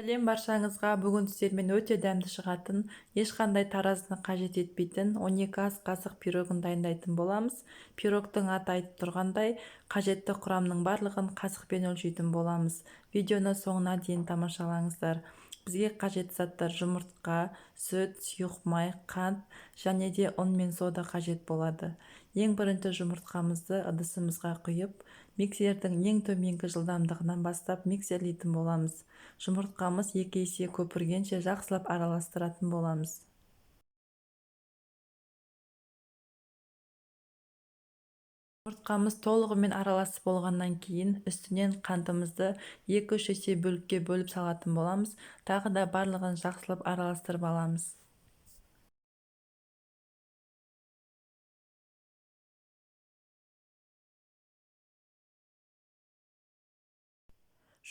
Сәлем баршаңызға. Бүгін сіздермен өте дәмді шығатын, ешқандай таразыны қажет етпейтін 12 ас қасық пирогын дайындайтын боламыз. Пирогтың аты айтып тұрғандай, қажетті құрамның барлығын қасықпен өлшейтін боламыз. Видеоны соңына дейін тамашалаңыздар. Бізге қажет заттар: жұмыртқа, сүт, сұйық май, қант және де ұн мен сода қажет болады. Ең бірінші жұмыртқамызды ыдысымызға құйып, миксердің ең төменгі жылдамдығынан бастап миксерлейтін боламыз. Жұмыртқамыз 2 есе көпіргенше жақсылап араластыратын боламыз. Жұмыртқамыз толығымен араласып болғаннан кейін үстінен қантымызды 2-3 есе бөлікке бөліп салатын боламыз. Тағы да барлығын жақсылап араластырып аламыз.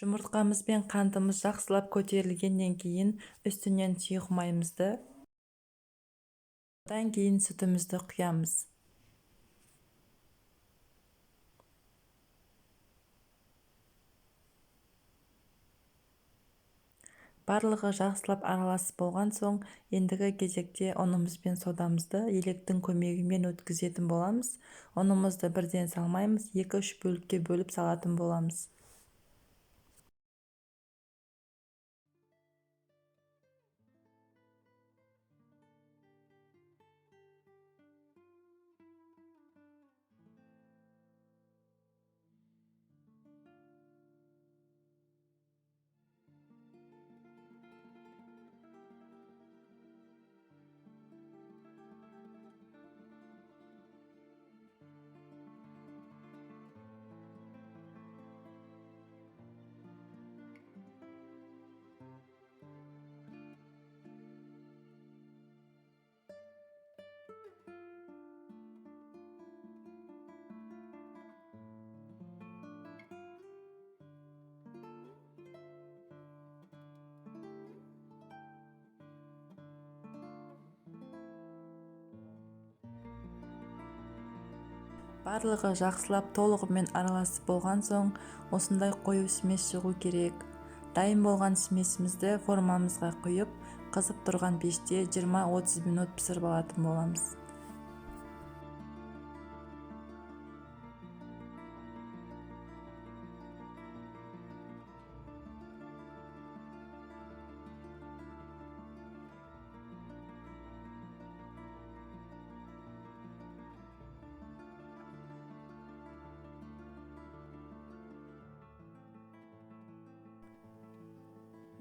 Жұмыртқамыз бен қантымыз жақсылап көтерілгеннен кейін үстінен сұйық майымызды, одан кейін сүтімізді құямыз. Барлығы жақсылап араласып болған соң, ендігі кезекте ұнымыз бен содамызды електің көмегімен өткізетін боламыз. Ұнымызды бірден салмаймыз, 2-3 бөлікке бөліп салатын боламыз. Барлығы жақсылап толығымен араласып болған соң, осындай қою смес шығу керек. Дайын болған смесімізді формамызға құйып, қызып тұрған пеште 20-30 минут пісіріп алатын боламыз.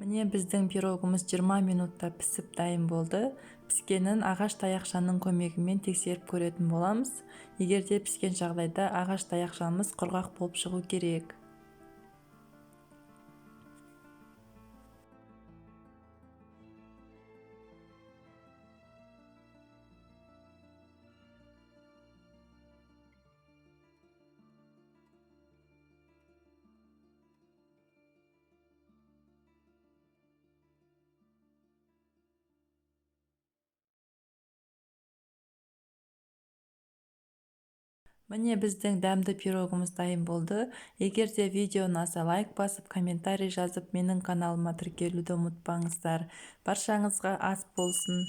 Міне біздің пирогымыз 20 минутта пісіп дайын болды. Піскенін ағаш таяқшаның көмегімен тексеріп көретін боламыз. Егерде піскен жағдайда ағаш таяқшамыз құрғақ болып шығу керек. Міне біздің дәмді пирогымыз дайын болды. Егер де видео ұнаса, лайк басып, комментарий жазып, менің каналыма тіркелуді ұмытпаңыздар. Баршаңызға ас болсын.